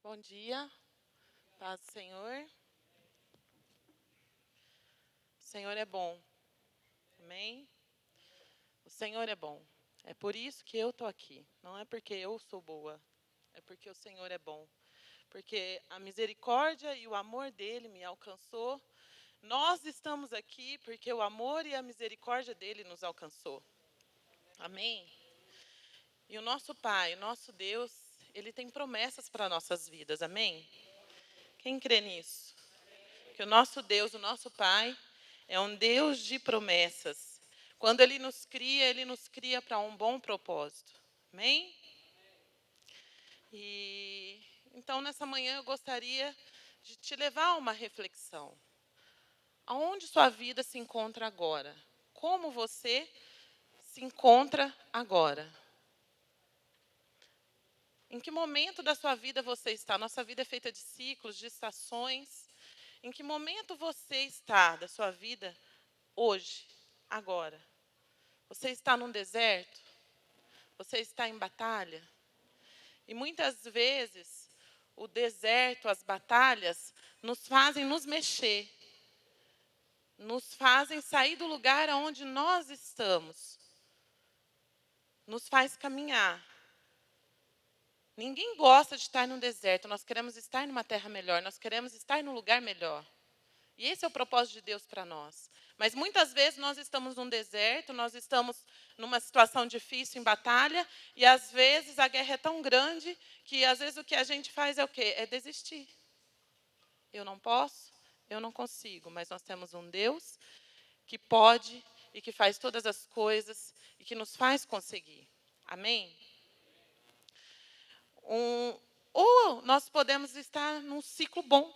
Bom dia, paz do Senhor. O Senhor é bom, amém? O Senhor é bom. É por isso que eu estou aqui. Não é porque eu sou boa, é porque o Senhor é bom. Porque a misericórdia e o amor dele me alcançou. Nós estamos aqui porque o amor e a misericórdia dele nos alcançou. Amém? E o nosso Pai, o nosso Deus, ele tem promessas para nossas vidas, amém? Quem crê nisso? Que o nosso Deus, o nosso Pai, é um Deus de promessas. Quando Ele nos cria para um bom propósito. Amém? E então, nessa manhã, eu gostaria de te levar a uma reflexão. Aonde sua vida se encontra agora? Como você se encontra agora? Em que momento da sua vida você está? Nossa vida é feita de ciclos, de estações. Em que momento você está da sua vida hoje, agora? Você está num deserto? Você está em batalha? E muitas vezes o deserto, as batalhas, nos fazem nos mexer, nos fazem sair do lugar onde nós estamos, nos faz caminhar. Ninguém gosta de estar num deserto, nós queremos estar numa terra melhor, nós queremos estar num lugar melhor. E esse é o propósito de Deus para nós. Mas muitas vezes nós estamos num deserto, nós estamos numa situação difícil, em batalha, e às vezes a guerra é tão grande que às vezes o que a gente faz é o quê? É desistir. Eu não posso, eu não consigo, mas nós temos um Deus que pode e que faz todas as coisas e que nos faz conseguir. Amém? Ou nós podemos estar num ciclo bom.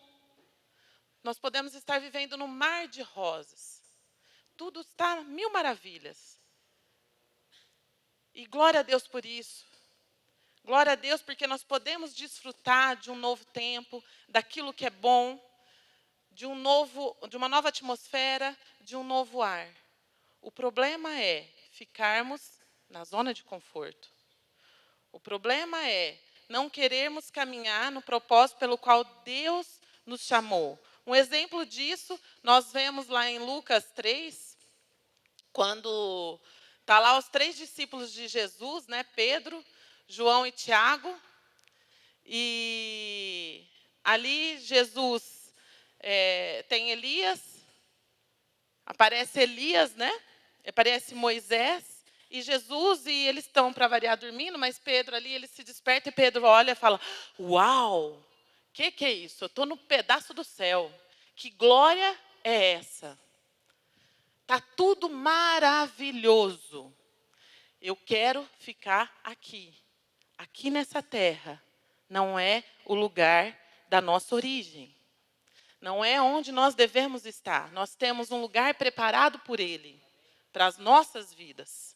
Nós podemos estar vivendo num mar de rosas. Tudo está mil maravilhas. E glória a Deus por isso. Glória a Deus porque nós podemos desfrutar de um novo tempo, daquilo que é bom, de uma nova atmosfera, de um novo ar. O problema é ficarmos na zona de conforto. O problema é não querermos caminhar no propósito pelo qual Deus nos chamou. Um exemplo disso, nós vemos lá em Lucas 3, quando está lá os 3 discípulos de Jesus, né, Pedro, João e Tiago, e ali Jesus tem Elias, aparece Elias, né? Aparece Moisés e Jesus, e eles estão, para variar, dormindo, mas Pedro ali, ele se desperta e Pedro olha e fala, uau, que é isso? Eu estou no pedaço do céu. Que glória é essa? Está tudo maravilhoso. Eu quero ficar aqui. Aqui nessa terra. Não é o lugar da nossa origem. Não é onde nós devemos estar. Nós temos um lugar preparado por Ele, para as nossas vidas.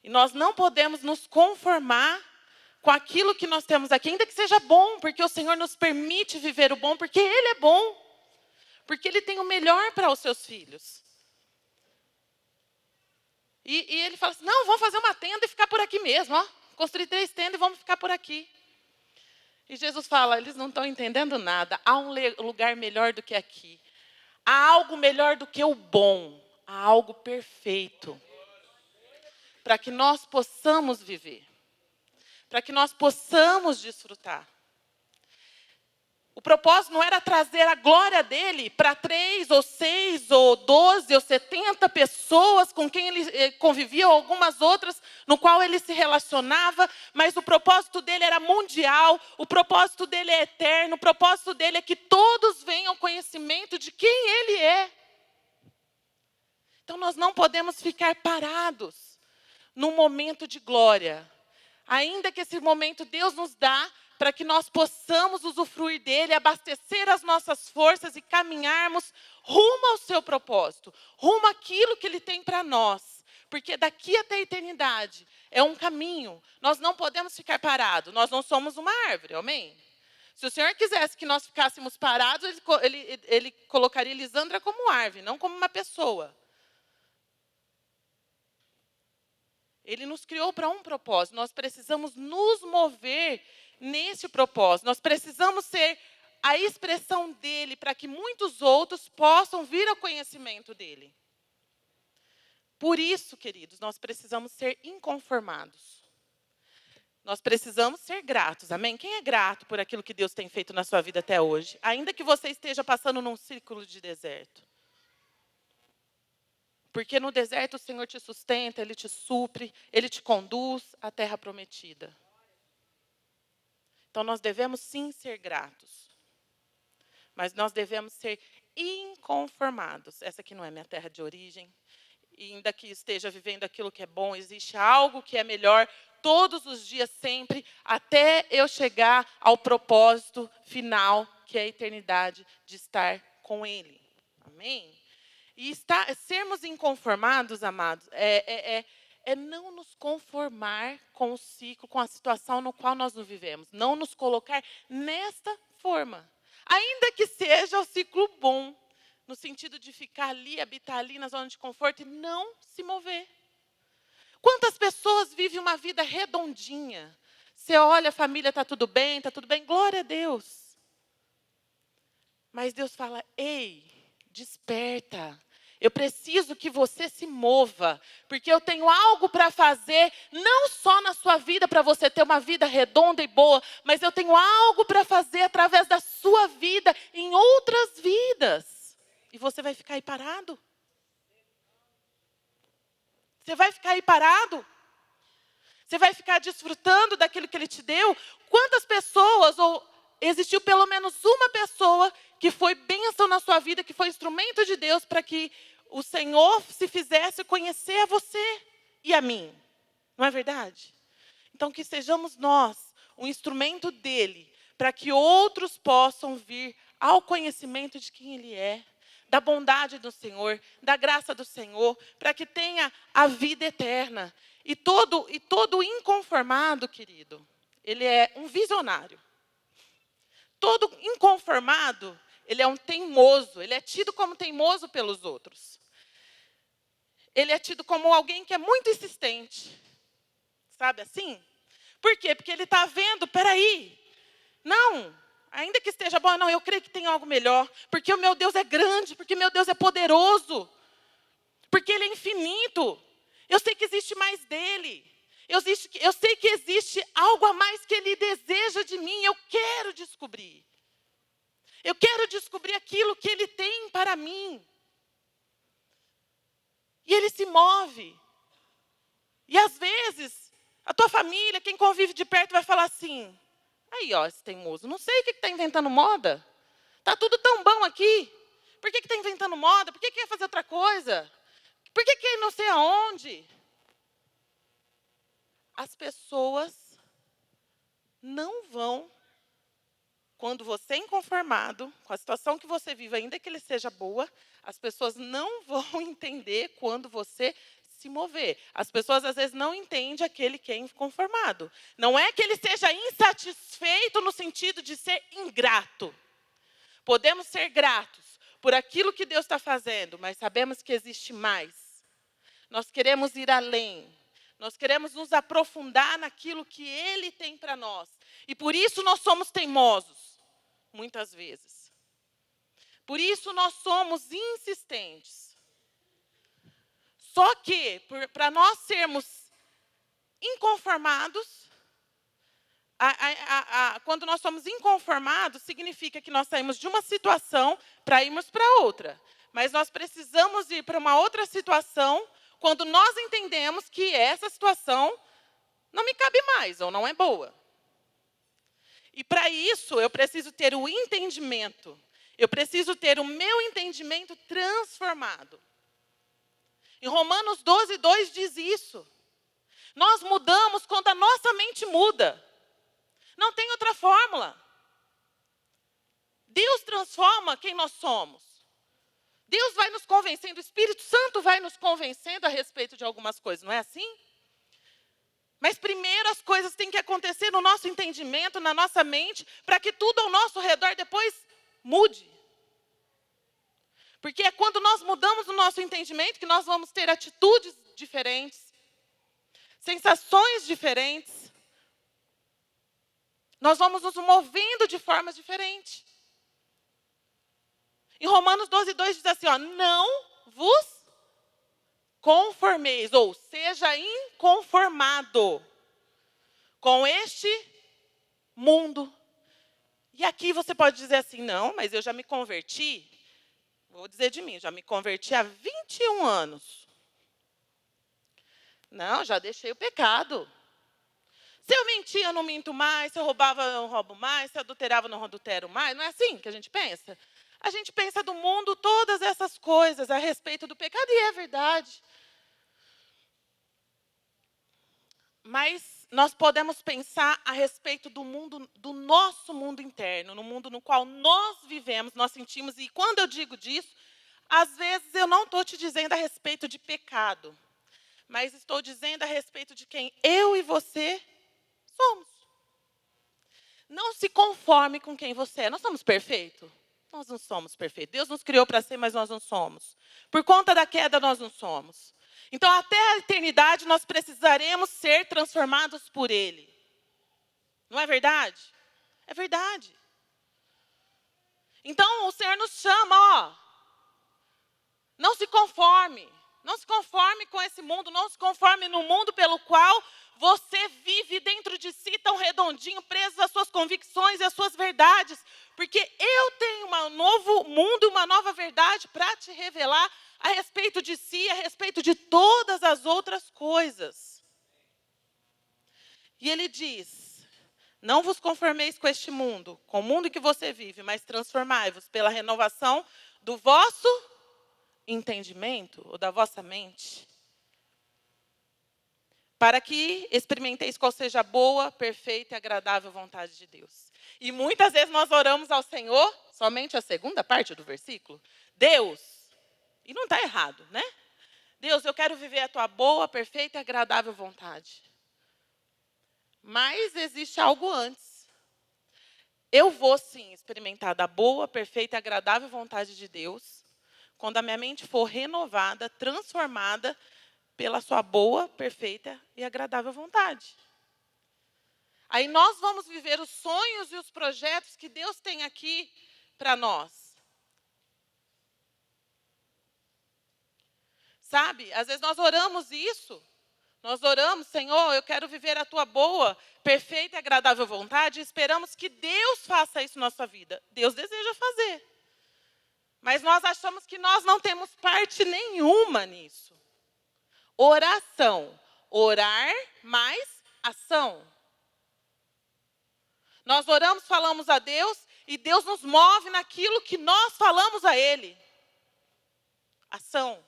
E nós não podemos nos conformar com aquilo que nós temos aqui, ainda que seja bom, porque o Senhor nos permite viver o bom, porque Ele é bom. Porque Ele tem o melhor para os seus filhos. E Ele fala assim, não, vamos fazer uma tenda e ficar por aqui mesmo. Ó. Construir 3 tendas e vamos ficar por aqui. E Jesus fala, eles não estão entendendo nada. Há um lugar melhor do que aqui. Há algo melhor do que o bom. Há algo perfeito. Para que nós possamos viver. Para que nós possamos desfrutar. O propósito não era trazer a glória dele para 3, ou 6, ou 12, ou 70 pessoas com quem ele convivia, ou algumas outras no qual ele se relacionava, mas o propósito dele era mundial, o propósito dele é eterno, o propósito dele é que todos venham ao conhecimento de quem ele é. Então nós não podemos ficar parados num momento de glória. Ainda que esse momento Deus nos dá para que nós possamos usufruir dele, abastecer as nossas forças e caminharmos rumo ao seu propósito, rumo àquilo que ele tem para nós. Porque daqui até a eternidade é um caminho. Nós não podemos ficar parados, nós não somos uma árvore, amém? Se o Senhor quisesse que nós ficássemos parados, ele colocaria Lisandra como árvore, não como uma pessoa. Ele nos criou para um propósito. Nós precisamos nos mover nesse propósito. Nós precisamos ser a expressão dele para que muitos outros possam vir ao conhecimento dele. Por isso, queridos, nós precisamos ser inconformados. Nós precisamos ser gratos, amém? Quem é grato por aquilo que Deus tem feito na sua vida até hoje? Ainda que você esteja passando num círculo de deserto. Porque no deserto o Senhor te sustenta, Ele te supre, Ele te conduz à terra prometida. Então nós devemos sim ser gratos. Mas nós devemos ser inconformados. Essa aqui não é minha terra de origem. E ainda que esteja vivendo aquilo que é bom, existe algo que é melhor todos os dias, sempre, até eu chegar ao propósito final, que é a eternidade de estar com Ele. Amém? E sermos inconformados, amados, é não nos conformar com o ciclo, com a situação no qual nós nos vivemos. Não nos colocar nesta forma. Ainda que seja o ciclo bom, no sentido de ficar ali, habitar ali na zona de conforto e não se mover. Quantas pessoas vivem uma vida redondinha? Você olha, a família está tudo bem, glória a Deus. Mas Deus fala, ei, desperta. Eu preciso que você se mova, porque eu tenho algo para fazer, não só na sua vida, para você ter uma vida redonda e boa, mas eu tenho algo para fazer através da sua vida, em outras vidas. E você vai ficar aí parado? Você vai ficar aí parado? Você vai ficar desfrutando daquilo que Ele te deu? Quantas pessoas, ou existiu pelo menos uma pessoa que foi bênção na sua vida, que foi instrumento de Deus para que o Senhor se fizesse conhecer a você e a mim. Não é verdade? Então, que sejamos nós um instrumento dEle, para que outros possam vir ao conhecimento de quem Ele é, da bondade do Senhor, da graça do Senhor, para que tenha a vida eterna. E todo inconformado, querido, ele é um visionário. Todo inconformado, ele é um teimoso, ele é tido como teimoso pelos outros. Ele é tido como alguém que é muito insistente. Sabe assim? Por quê? Porque ele está vendo, peraí, não, ainda que esteja bom, não, eu creio que tem algo melhor. Porque o meu Deus é grande, porque meu Deus é poderoso. Porque Ele é infinito. Eu sei que existe mais dEle. Eu sei que existe algo a mais que Ele deseja de mim. Eu quero descobrir. Eu quero descobrir aquilo que Ele tem para mim. E Ele se move. E às vezes, a tua família, quem convive de perto, vai falar assim, aí, ó, esse teimoso, não sei o que está inventando moda. Está tudo tão bom aqui. Por que está inventando moda? Por que quer fazer outra coisa? Por que quer ir não sei aonde? As pessoas não vão, quando você é inconformado com a situação que você vive, ainda que ele seja boa, as pessoas não vão entender quando você se mover. As pessoas, às vezes, não entendem aquele que é inconformado. Não é que ele seja insatisfeito no sentido de ser ingrato. Podemos ser gratos por aquilo que Deus está fazendo, mas sabemos que existe mais. Nós queremos ir além. Nós queremos nos aprofundar naquilo que Ele tem para nós. E por isso nós somos teimosos, muitas vezes. Por isso nós somos insistentes. Só que, para nós sermos inconformados, quando nós somos inconformados, significa que nós saímos de uma situação para irmos para outra. Mas nós precisamos ir para uma outra situação quando nós entendemos que essa situação não me cabe mais ou não é boa. E para isso eu preciso ter o entendimento. Eu preciso ter o meu entendimento transformado. Em Romanos 12:2 diz isso. Nós mudamos quando a nossa mente muda. Não tem outra fórmula. Deus transforma quem nós somos. Deus vai nos convencendo, o Espírito Santo vai nos convencendo a respeito de algumas coisas, não é assim? Mas primeiro as coisas têm que acontecer no nosso entendimento, na nossa mente, para que tudo ao nosso redor depois mude. Porque é quando nós mudamos o nosso entendimento que nós vamos ter atitudes diferentes. sensações diferentes. Nós vamos nos movendo de formas diferentes. Em Romanos 12:2 diz assim, ó, não vos conformeis, ou seja inconformado com este mundo. E aqui você pode dizer assim, não, mas eu já me converti. Vou dizer de mim, já me converti há 21 anos. Não, já deixei o pecado. Se eu mentia, eu não minto mais. Se eu roubava, eu não roubo mais. Se eu adulterava, eu não adultero mais. Não é assim que a gente pensa? A gente pensa do mundo todas essas coisas a respeito do pecado, e é verdade. Mas nós podemos pensar a respeito do mundo, do nosso mundo interno, no mundo no qual nós vivemos, nós sentimos. E quando eu digo disso, às vezes eu não estou te dizendo a respeito de pecado, mas estou dizendo a respeito de quem eu e você somos. Não se conforme com quem você é. Nós somos perfeitos? Nós não somos perfeitos. Deus nos criou para ser, mas nós não somos. Por conta da queda, nós não somos. Então, até a eternidade, nós precisaremos ser transformados por Ele. Não é verdade? É verdade. Então, o Senhor nos chama, ó. Não se conforme. Não se conforme com esse mundo. Não se conforme no mundo pelo qual você vive dentro de si tão redondinho, preso às suas convicções e às suas verdades. Porque eu tenho um novo mundo, uma nova verdade para te revelar a respeito de si, a respeito de todas as outras coisas. E ele diz, não vos conformeis com este mundo, com o mundo em que você vive, mas transformai-vos pela renovação do vosso entendimento, ou da vossa mente, para que experimenteis qual seja a boa, perfeita e agradável vontade de Deus. E muitas vezes nós oramos ao Senhor, somente a segunda parte do versículo, Deus, e não está errado, né? Deus, eu quero viver a tua boa, perfeita e agradável vontade. Mas existe algo antes. Eu vou sim experimentar da boa, perfeita e agradável vontade de Deus, quando a minha mente for renovada, transformada pela sua boa, perfeita e agradável vontade. Aí nós vamos viver os sonhos e os projetos que Deus tem aqui para nós. Sabe, às vezes nós oramos isso. Nós oramos, Senhor, eu quero viver a tua boa, perfeita e agradável vontade. E esperamos que Deus faça isso na nossa vida. Deus deseja fazer. Mas nós achamos que nós não temos parte nenhuma nisso. Oração. Orar mais ação. Nós oramos, falamos a Deus e Deus nos move naquilo que nós falamos a Ele. Ação.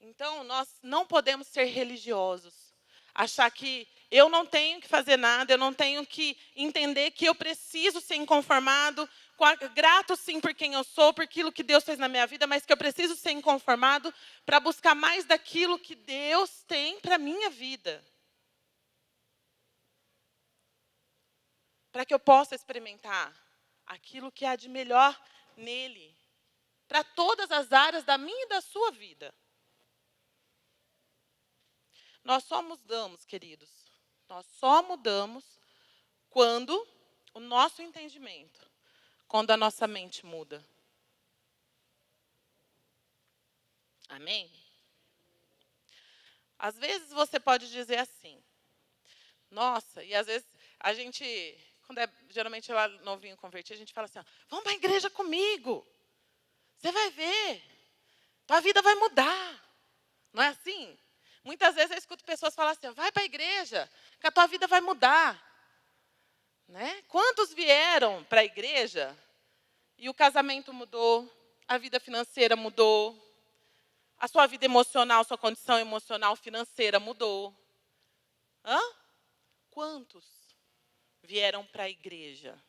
Então, nós não podemos ser religiosos. Achar que eu não tenho que fazer nada, eu não tenho que entender que eu preciso ser inconformado, grato sim por quem eu sou, por aquilo que Deus fez na minha vida, mas que eu preciso ser inconformado para buscar mais daquilo que Deus tem para a minha vida. Para que eu possa experimentar aquilo que há de melhor nele, para todas as áreas da minha e da sua vida. Nós só mudamos, queridos, nós só mudamos quando o nosso entendimento, quando a nossa mente muda. Amém? Às vezes você pode dizer assim, nossa, e às vezes a gente, quando é geralmente lá novinho convertido, a gente fala assim, ó, vamos para a igreja comigo, você vai ver, tua vida vai mudar. Não é assim? Muitas vezes eu escuto pessoas falar assim, vai para a igreja, que a tua vida vai mudar. Né? Quantos vieram para a igreja e o casamento mudou, a vida financeira mudou, a sua vida emocional, sua condição emocional financeira mudou? Hã? Quantos vieram para a igreja?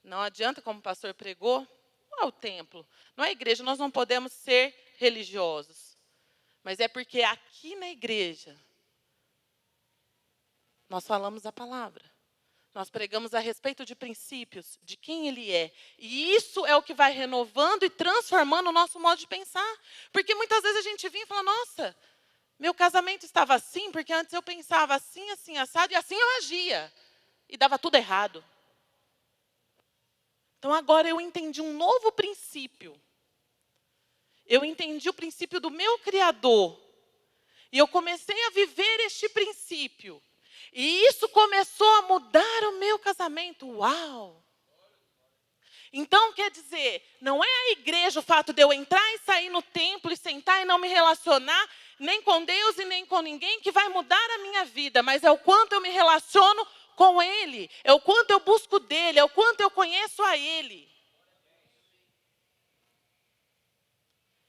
Não adianta, como o pastor pregou, não é o templo, não é a igreja, nós não podemos ser religiosos. Mas é porque aqui na igreja, nós falamos a palavra. Nós pregamos a respeito de princípios, de quem Ele é. E isso é o que vai renovando e transformando o nosso modo de pensar. Porque muitas vezes a gente vinha e fala, nossa, meu casamento estava assim, porque antes eu pensava assim, assim, assado, e assim eu agia. E dava tudo errado. Então agora eu entendi um novo princípio. Eu entendi o princípio do meu Criador. E eu comecei a viver este princípio. E isso começou a mudar o meu casamento. Uau! Então, quer dizer, não é a igreja o fato de eu entrar e sair no templo e sentar e não me relacionar, nem com Deus e nem com ninguém, que vai mudar a minha vida. Mas é o quanto eu me relaciono com Ele. É o quanto eu busco dEle. É o quanto eu conheço a Ele.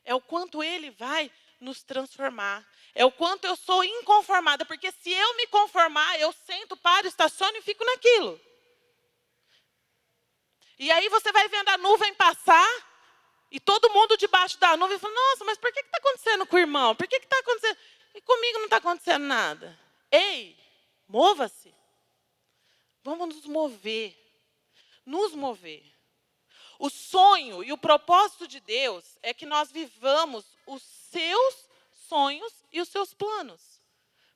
É o quanto Ele vai nos transformar. É o quanto eu sou inconformada. Porque se eu me conformar, eu sento, paro, estaciono e fico naquilo. E aí você vai vendo a nuvem passar, e todo mundo debaixo da nuvem fala, nossa, mas por que está acontecendo com o irmão? Por que está acontecendo? E comigo não está acontecendo nada. Ei, mova-se. Vamos nos mover. Nos mover. O sonho e o propósito de Deus é que nós vivamos os seus sonhos e os seus planos.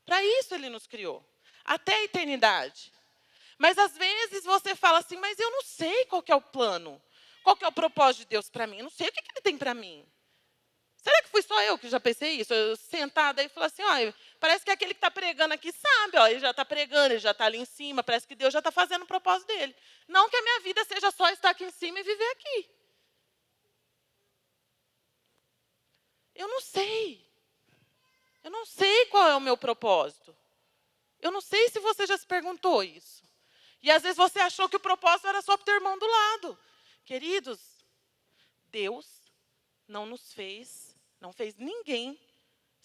Para isso Ele nos criou. Até a eternidade. Mas às vezes você fala assim, mas eu não sei qual que é o plano. Qual que é o propósito de Deus para mim? Eu não sei o que Ele tem para mim. Será que fui só eu que já pensei isso? Eu sentada aí e falei assim, olha, parece que aquele que está pregando aqui sabe, ó, ele já está pregando, ele já está ali em cima, parece que Deus já está fazendo o propósito dele. Não que a minha vida seja só estar aqui em cima e viver aqui. Eu não sei. Eu não sei qual é o meu propósito. Eu não sei se você já se perguntou isso. E às vezes você achou que o propósito era só para o teu irmão do lado. Queridos, Deus não fez ninguém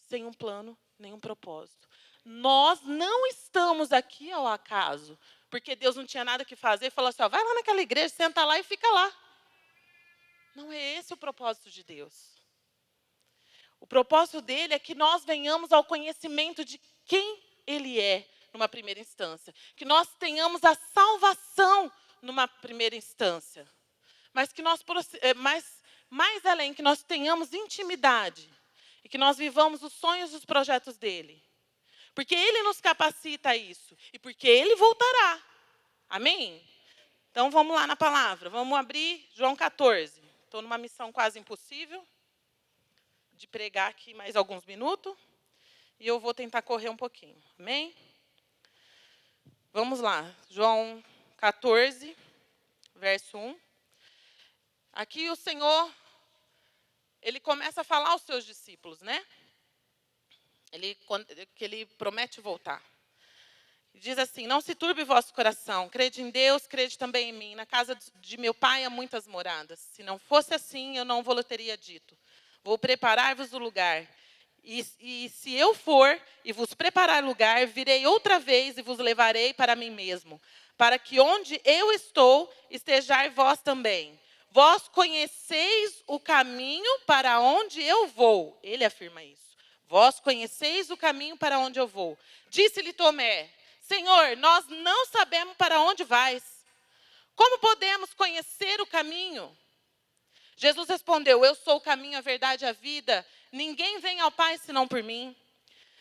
sem um plano, nem um propósito. Nós não estamos aqui ao acaso, porque Deus não tinha nada que fazer e falou assim, ó, vai lá naquela igreja, senta lá e fica lá. Não é esse o propósito de Deus. O propósito dele é que nós venhamos ao conhecimento de quem Ele é, numa primeira instância. Que nós tenhamos a salvação numa primeira instância. Mas que nós, mais além, que nós tenhamos intimidade. E que nós vivamos os sonhos e os projetos dele. Porque Ele nos capacita a isso. E porque Ele voltará. Amém? Então vamos lá na palavra. Vamos abrir João 14. Estou numa missão quase impossível de pregar aqui mais alguns minutos. E eu vou tentar correr um pouquinho. Amém? Vamos lá. João 14, verso 1. Aqui o Senhor, Ele começa a falar aos seus discípulos, né? Que Ele promete voltar. Diz assim, não se turbe o vosso coração, crede em Deus, crede também em mim. Na casa de meu Pai há muitas moradas. Se não fosse assim, eu não vou teria dito. Vou preparar-vos o lugar. E se eu for e vos preparar lugar, virei outra vez e vos levarei para mim mesmo, para que onde eu estou, estejais vós também. Vós conheceis o caminho para onde eu vou. Ele afirma isso. Vós conheceis o caminho para onde eu vou. Disse-lhe Tomé, Senhor, nós não sabemos para onde vais. Como podemos conhecer o caminho? Jesus respondeu, eu sou o caminho, a verdade e a vida. Ninguém vem ao Pai senão por mim.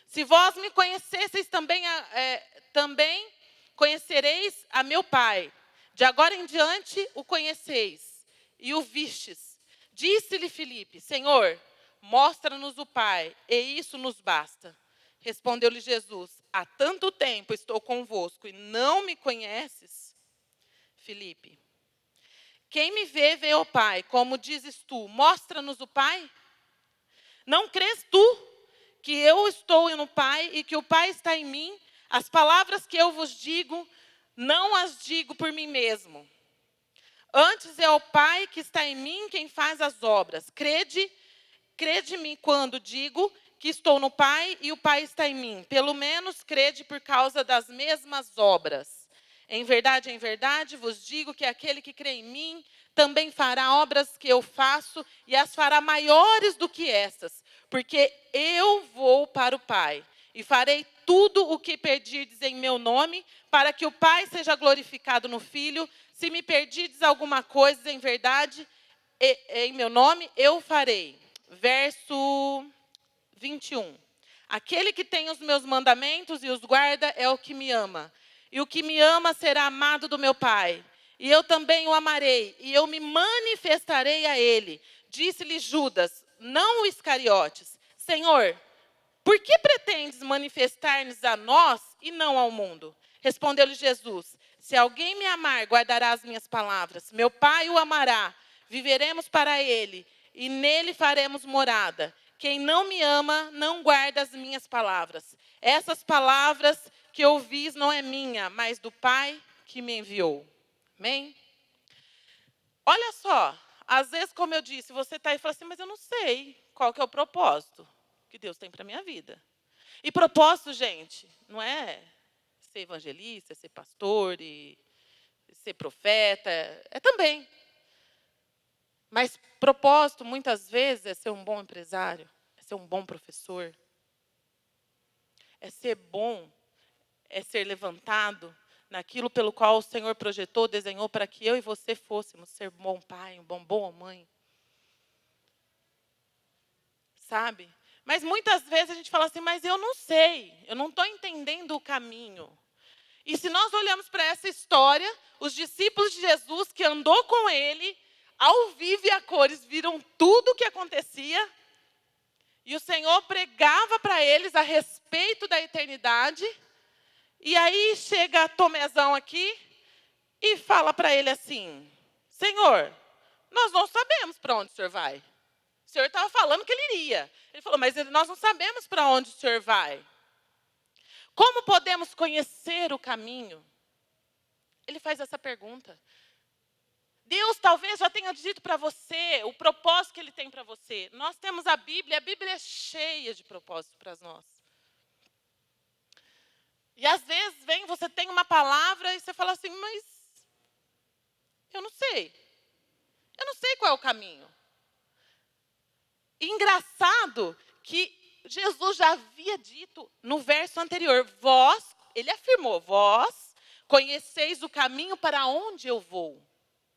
Se vós me conhecesseis também conhecereis a meu Pai. De agora em diante o conheceis e o vistes. Disse-lhe Filipe, Senhor, mostra-nos o Pai, e isso nos basta. Respondeu-lhe Jesus, há tanto tempo estou convosco e não me conheces? Filipe, quem me vê, vê o Pai. Como dizes tu, mostra-nos o Pai? Não crês tu que eu estou no Pai e que o Pai está em mim? As palavras que eu vos digo, não as digo por mim mesmo. Antes é o Pai que está em mim quem faz as obras. Crede-me quando digo que estou no Pai e o Pai está em mim. Pelo menos crede por causa das mesmas obras. Em verdade, vos digo que aquele que crê em mim também fará obras que eu faço e as fará maiores do que essas, porque eu vou para o Pai e farei tudo o que pedirdes em meu nome, para que o Pai seja glorificado no Filho. Se me pedirdes alguma coisa em verdade, em meu nome, eu farei. Verso 21. Aquele que tem os meus mandamentos e os guarda é o que me ama. E o que me ama será amado do meu Pai. E eu também o amarei, e eu me manifestarei a ele. Disse-lhe Judas, não o Iscariotes: Senhor, por que pretendes manifestar-nos a nós e não ao mundo? Respondeu-lhe Jesus: se alguém me amar, guardará as minhas palavras. Meu Pai o amará, viveremos para ele, e nele faremos morada. Quem não me ama, não guarda as minhas palavras. Essas palavras que ouvis não é minha, mas do Pai que me enviou. Amém? Olha só, às vezes, como eu disse, você está aí e fala assim, mas eu não sei qual que é o propósito que Deus tem para a minha vida. E propósito, gente, não é ser evangelista, ser pastor, e ser profeta, é também. Mas propósito, muitas vezes, é ser um bom empresário, é ser um bom professor, é ser bom, é ser levantado naquilo pelo qual o Senhor projetou, desenhou para que eu e você fôssemos ser um bom pai, boa mãe. Sabe? Mas muitas vezes a gente fala assim, mas eu não sei, eu não estou entendendo o caminho. E se nós olhamos para essa história, os discípulos de Jesus que andou com ele, ao vivo e a cores, viram tudo o que acontecia. E o Senhor pregava para eles a respeito da eternidade. E aí chega Tomézão aqui e fala para ele assim, Senhor, nós não sabemos para onde o Senhor vai. O Senhor estava falando que ele iria. Ele falou, mas nós não sabemos para onde o Senhor vai. Como podemos conhecer o caminho? Ele faz essa pergunta. Deus talvez já tenha dito para você o propósito que Ele tem para você. Nós temos a Bíblia é cheia de propósitos para nós. E às vezes você tem uma palavra e você fala assim, mas eu não sei. Eu não sei qual é o caminho. E engraçado que Jesus já havia dito no verso anterior, ele afirmou, vós conheceis o caminho para onde eu vou.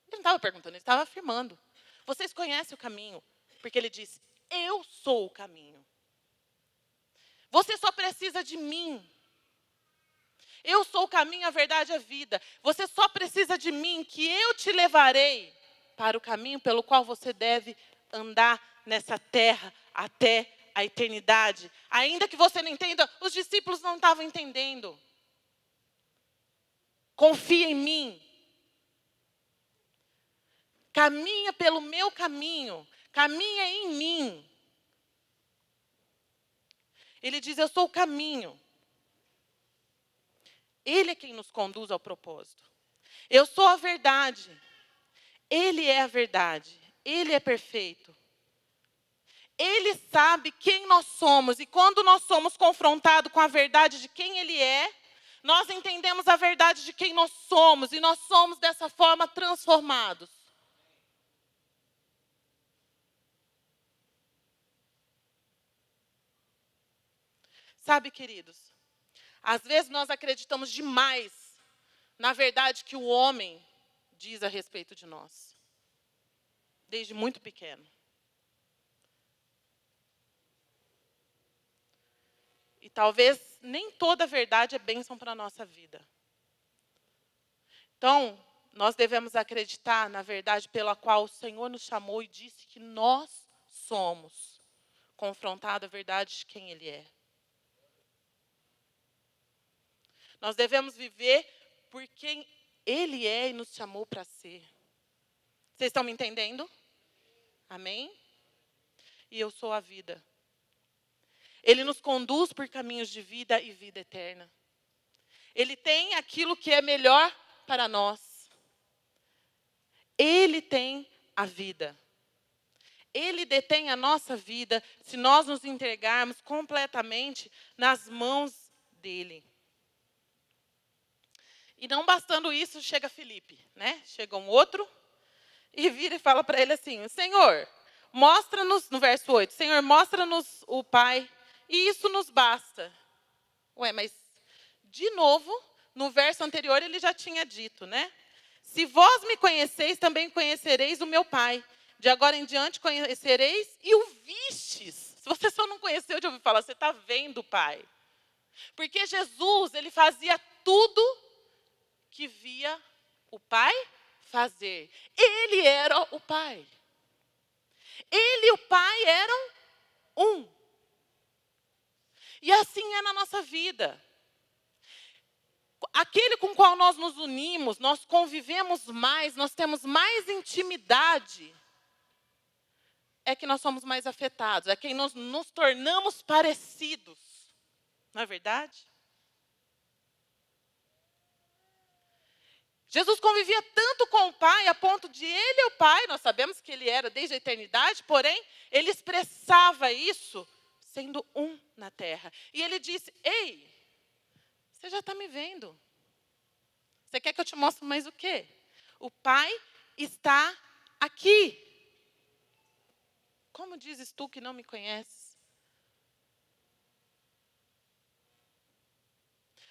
Ele não estava perguntando, ele estava afirmando. Vocês conhecem o caminho, porque ele disse, eu sou o caminho. Você só precisa de mim. Eu sou o caminho, a verdade e a vida. Você só precisa de mim, que eu te levarei para o caminho pelo qual você deve andar nessa terra até a eternidade. Ainda que você não entenda, os discípulos não estavam entendendo. Confia em mim. Caminha pelo meu caminho. Caminha em mim. Ele diz, eu sou o caminho. Ele é quem nos conduz ao propósito. Eu sou a verdade. Ele é a verdade. Ele é perfeito. Ele sabe quem nós somos. E quando nós somos confrontados com a verdade de quem Ele é, nós entendemos a verdade de quem nós somos. E nós somos, dessa forma, transformados. Sabe, queridos, às vezes nós acreditamos demais na verdade que o homem diz a respeito de nós. Desde muito pequeno. E talvez nem toda a verdade é bênção para a nossa vida. Então, nós devemos acreditar na verdade pela qual o Senhor nos chamou e disse que nós somos, confrontado à verdade de quem Ele é. Nós devemos viver por quem Ele é e nos chamou para ser. Vocês estão me entendendo? Amém? E eu sou a vida. Ele nos conduz por caminhos de vida e vida eterna. Ele tem aquilo que é melhor para nós. Ele tem a vida. Ele detém a nossa vida se nós nos entregarmos completamente nas mãos dele. E não bastando isso, chega Filipe, né? Chega um outro e vira e fala para ele assim, Senhor, mostra-nos, no verso 8, Senhor, mostra-nos o Pai, e isso nos basta. Ué, mas, de novo, no verso anterior ele já tinha dito, né? Se vós me conheceis, também conhecereis o meu Pai. De agora em diante conhecereis e o vistes. Se você só não conheceu de ouvir falar, você está vendo o Pai. Porque Jesus, ele fazia tudo que via o Pai fazer. Ele era o Pai. Ele e o Pai eram um. E assim é na nossa vida. Aquele com o qual nós nos unimos, nós convivemos mais, nós temos mais intimidade, é que nós somos mais afetados, é quem nós nos tornamos parecidos. Não é verdade? Jesus convivia tanto com o Pai, a ponto de ele e o Pai, nós sabemos que ele era desde a eternidade, porém, ele expressava isso sendo um na terra. E ele disse, ei, você já está me vendo. Você quer que eu te mostre mais o quê? O Pai está aqui. Como dizes tu que não me conheces?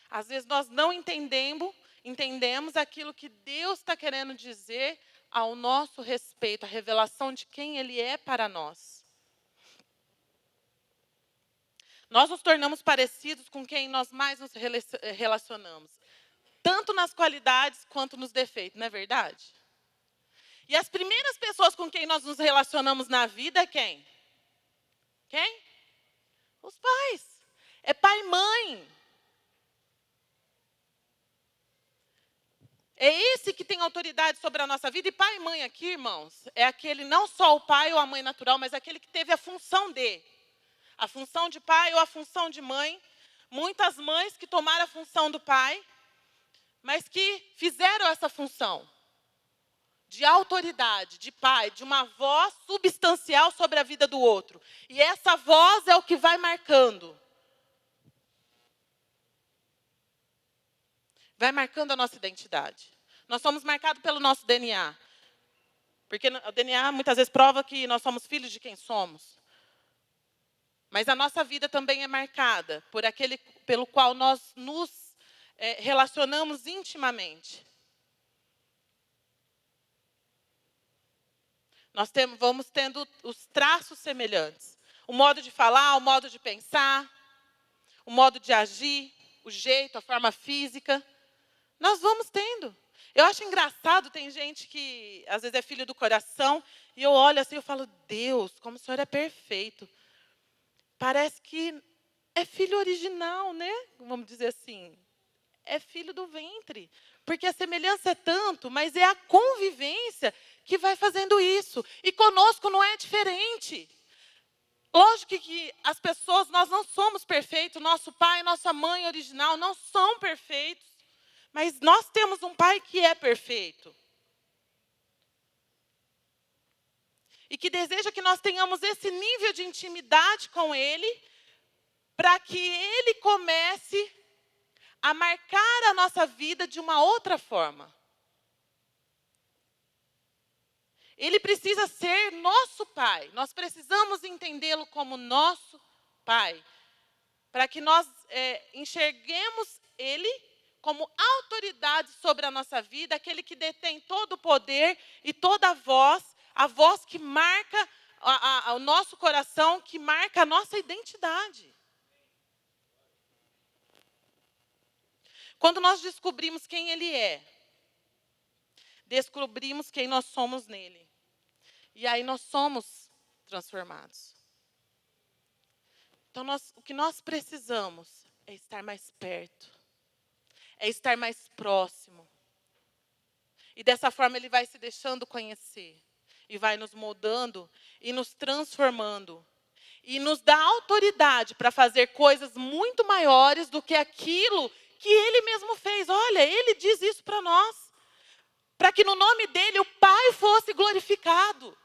Às vezes nós não entendemos aquilo que Deus está querendo dizer ao nosso respeito, a revelação de quem Ele é para nós. Nós nos tornamos parecidos com quem nós mais nos relacionamos. Tanto nas qualidades quanto nos defeitos, não é verdade? E as primeiras pessoas com quem nós nos relacionamos na vida é quem? Quem? Os pais. É pai e mãe. É esse que tem autoridade sobre a nossa vida. E pai e mãe aqui, irmãos, é aquele, não só o pai ou a mãe natural, mas aquele que teve a função de. A função de pai ou a função de mãe. Muitas mães que tomaram a função do pai, mas que fizeram essa função de autoridade, de pai, de uma voz substancial sobre a vida do outro. E essa voz é o que vai marcando. Vai marcando a nossa identidade. Nós somos marcados pelo nosso DNA. Porque o DNA muitas vezes prova que nós somos filhos de quem somos. Mas a nossa vida também é marcada por aquele pelo qual nós nos relacionamos intimamente. Nós vamos tendo os traços semelhantes. O modo de falar, o modo de pensar, o modo de agir, o jeito, a forma física. Nós vamos tendo. Eu acho engraçado, tem gente que às vezes é filho do coração, e eu olho assim e falo, Deus, como o Senhor é perfeito. Parece que é filho original, né? Vamos dizer assim. É filho do ventre. Porque a semelhança é tanto, mas é a convivência que vai fazendo isso. E conosco não é diferente. Lógico que as pessoas, nós não somos perfeitos. Nosso pai e nossa mãe original não são perfeitos. Mas nós temos um pai que é perfeito. E que deseja que nós tenhamos esse nível de intimidade com ele, para que ele comece a marcar a nossa vida de uma outra forma. Ele precisa ser nosso pai. Nós precisamos entendê-lo como nosso pai. Para que nós enxerguemos ele como autoridade sobre a nossa vida, aquele que detém todo o poder e toda a voz que marca o nosso coração, que marca a nossa identidade. Quando nós descobrimos quem Ele é, descobrimos quem nós somos nele. E aí nós somos transformados. Então, o que nós precisamos é estar mais perto. É estar mais próximo. E dessa forma Ele vai se deixando conhecer. E vai nos moldando e nos transformando. E nos dá autoridade para fazer coisas muito maiores do que aquilo que Ele mesmo fez. Olha, Ele diz isso para nós. Para que no nome dEle o Pai fosse glorificado.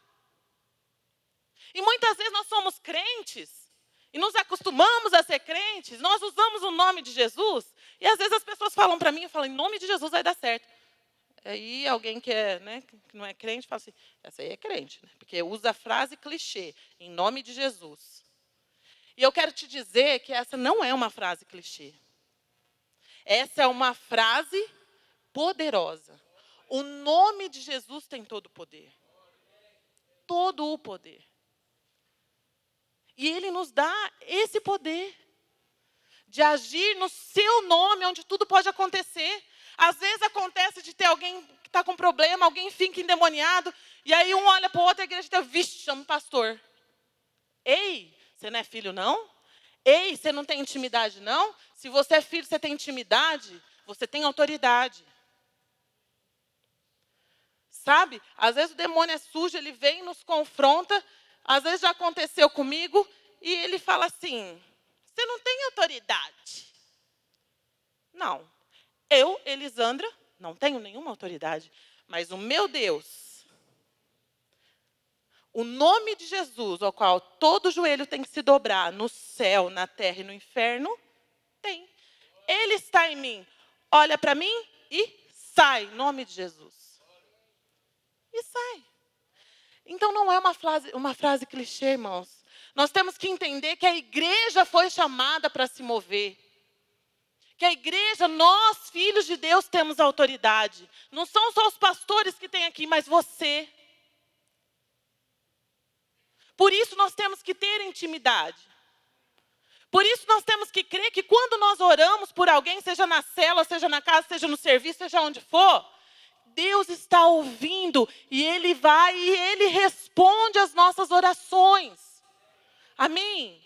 E muitas vezes nós somos crentes. E nos acostumamos a ser crentes. Nós usamos o nome de Jesus. E às vezes as pessoas falam para mim, eu falo, em nome de Jesus vai dar certo. Aí alguém que não é crente fala assim, essa aí é crente, né? Porque usa a frase clichê, em nome de Jesus. E eu quero te dizer que essa não é uma frase clichê. Essa é uma frase poderosa. O nome de Jesus tem todo o poder. Todo o poder. E Ele nos dá esse poder de agir no seu nome, onde tudo pode acontecer. Às vezes acontece de ter alguém que está com problema, alguém fica endemoniado, e aí um olha para o outro, a igreja diz, vixe, chama o pastor. Ei, você não é filho não? Ei, você não tem intimidade não? Se você é filho, você tem intimidade, você tem autoridade. Sabe? Às vezes o demônio é sujo, ele vem e nos confronta. Às vezes já aconteceu comigo, e ele fala assim, você não tem autoridade. Não. Eu, Elisandra, não tenho nenhuma autoridade. Mas o meu Deus, o nome de Jesus, ao qual todo joelho tem que se dobrar, no céu, na terra e no inferno, tem. Ele está em mim. Olha para mim e sai, em nome de Jesus. E sai. Então não é uma frase clichê, irmãos. Nós temos que entender que a igreja foi chamada para se mover. Que a igreja, nós, filhos de Deus, temos autoridade. Não são só os pastores que têm aqui, mas você. Por isso nós temos que ter intimidade. Por isso nós temos que crer que quando nós oramos por alguém, seja na cela, seja na casa, seja no serviço, seja onde for, Deus está ouvindo e Ele vai e Ele responde às nossas orações. Amém?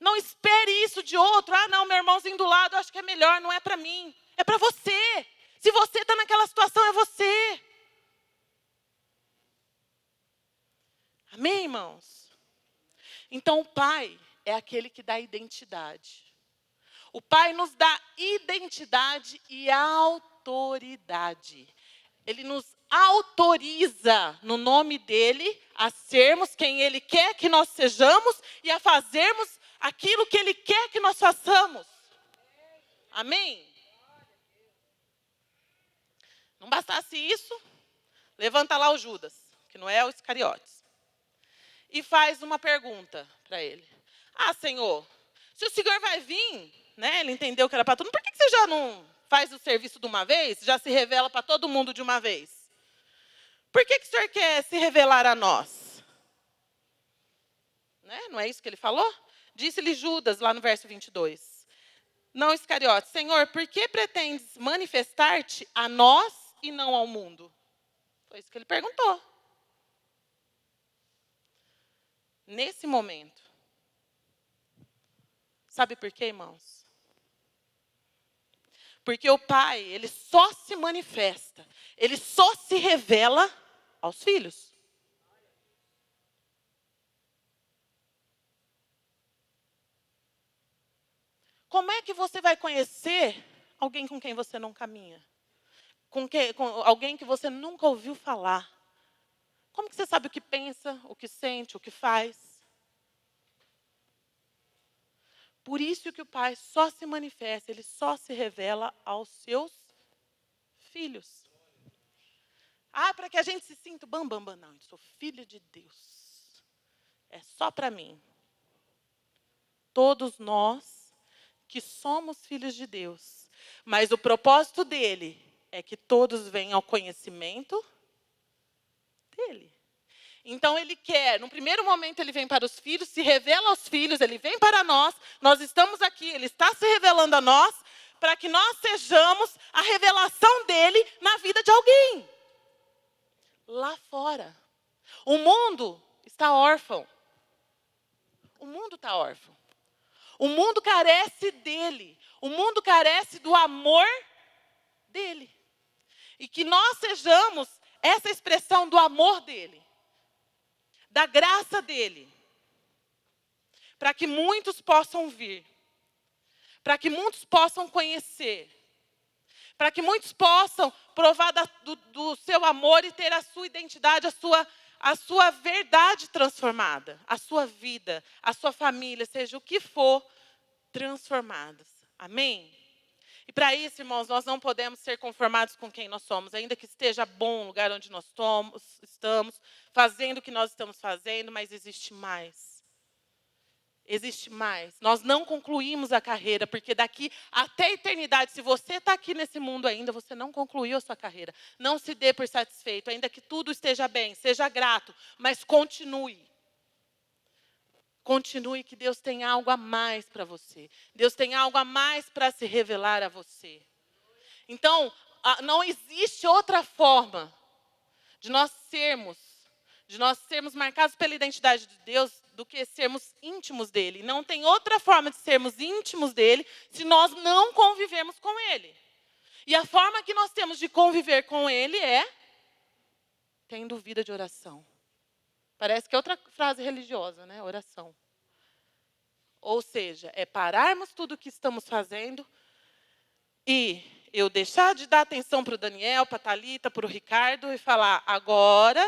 Não espere isso de outro. Ah, não, meu irmãozinho do lado, acho que é melhor, não é para mim. É para você. Se você está naquela situação, é você. Amém, irmãos? Então, o Pai é aquele que dá identidade. O Pai nos dá identidade e autoridade. Ele nos autoriza, no nome dEle, a sermos quem Ele quer que nós sejamos e a fazermos aquilo que Ele quer que nós façamos. Amém? Não bastasse isso, levanta lá o Judas, que não é o Iscariotes, e faz uma pergunta para ele. Ah, Senhor, se o Senhor vai vir, né, ele entendeu que era para todo mundo, por que você já não faz o serviço de uma vez, já se revela para todo mundo de uma vez? Por que o Senhor quer se revelar a nós? Né? Não é isso que ele falou? Disse-lhe Judas, lá no verso 22. Não, Iscariotes, Senhor, por que pretendes manifestar-te a nós e não ao mundo? Foi isso que ele perguntou. Nesse momento. Sabe por quê, irmãos? Porque o Pai, Ele só se manifesta, Ele só se revela aos filhos. Como é que você vai conhecer alguém com quem você não caminha? Com alguém que você nunca ouviu falar? Como que você sabe o que pensa, o que sente, o que faz? Por isso que o Pai só se manifesta, Ele só se revela aos seus filhos. Ah, para que a gente se sinta bam, bam, bam. Não, eu sou filho de Deus. É só para mim. Todos nós que somos filhos de Deus. Mas o propósito dele é que todos venham ao conhecimento dele. Então ele quer, no primeiro momento ele vem para os filhos, se revela aos filhos, ele vem para nós estamos aqui, ele está se revelando a nós, para que nós sejamos a revelação dele na vida de alguém. Lá fora. O mundo está órfão. O mundo está órfão. O mundo carece dele. O mundo carece do amor dele. E que nós sejamos essa expressão do amor dele. Da graça dele. Para que muitos possam vir. Para que muitos possam conhecer. Para que muitos possam provar do seu amor e ter a sua identidade, a sua verdade transformada. A sua vida, a sua família, seja o que for, transformadas. Amém? E para isso, irmãos, nós não podemos ser conformados com quem nós somos, ainda que esteja bom o lugar onde nós estamos, fazendo o que nós estamos fazendo, mas existe mais. Existe mais. Nós não concluímos a carreira, porque daqui até a eternidade, se você está aqui nesse mundo ainda, você não concluiu a sua carreira. Não se dê por satisfeito, ainda que tudo esteja bem, seja grato, mas continue. Continue, que Deus tem algo a mais para você. Deus tem algo a mais para se revelar a você. Então, não existe outra forma de nós sermos marcados pela identidade de Deus do que sermos íntimos dele. Não tem outra forma de sermos íntimos dele se nós não convivermos com ele. E a forma que nós temos de conviver com ele é tendo vida de oração. Parece que é outra frase religiosa, né? Oração. Ou seja, é pararmos tudo o que estamos fazendo e eu deixar de dar atenção para o Daniel, para a Thalita, para o Ricardo e falar, agora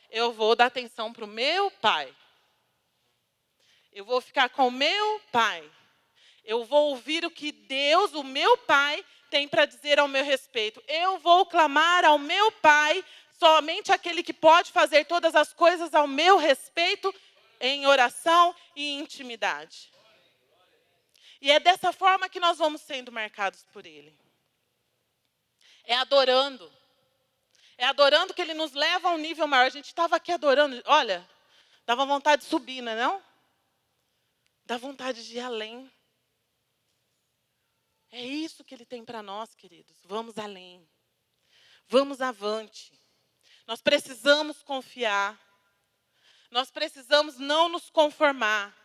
eu vou dar atenção para o meu pai. Eu vou ficar com o meu pai. Eu vou ouvir o que Deus, o meu pai, tem para dizer ao meu respeito. Eu vou clamar ao meu pai, somente aquele que pode fazer todas as coisas ao meu respeito, em oração e intimidade. E é dessa forma que nós vamos sendo marcados por ele. É adorando. É adorando que ele nos leva a um nível maior. A gente estava aqui adorando. Olha, dava vontade de subir, não é não? Dá vontade de ir além. É isso que ele tem para nós, queridos. Vamos além. Vamos avante. Nós precisamos confiar. Nós precisamos não nos conformar.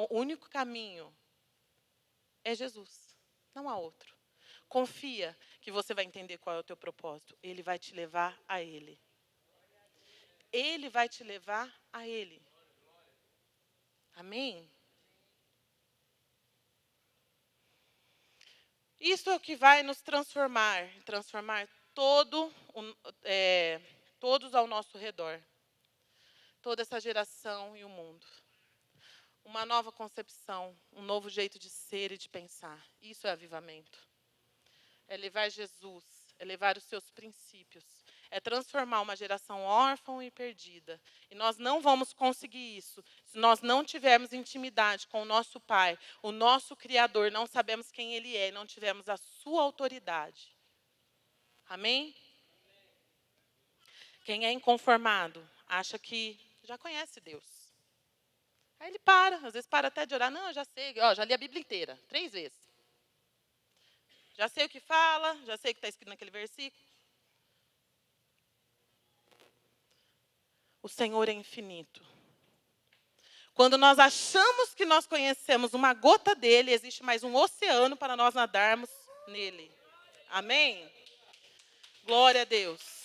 O único caminho é Jesus. Não há outro. Confia que você vai entender qual é o teu propósito. Ele vai te levar a ele. Ele vai te levar a ele. Amém? Isso é o que vai nos transformar todos ao nosso redor. Toda essa geração e o mundo. Uma nova concepção, um novo jeito de ser e de pensar. Isso é avivamento. É levar Jesus, é levar os seus princípios. É transformar uma geração órfã e perdida. E nós não vamos conseguir isso se nós não tivermos intimidade com o nosso Pai, o nosso Criador, não sabemos quem Ele é, não tivermos a sua autoridade. Amém? Quem é inconformado acha que já conhece Deus. Aí ele para, às vezes para até de orar. Não, eu já sei, já li a Bíblia inteira, 3 vezes. Já sei o que fala, já sei o que está escrito naquele versículo. O Senhor é infinito. Quando nós achamos que nós conhecemos uma gota dele, existe mais um oceano para nós nadarmos nele. Amém? Glória a Deus.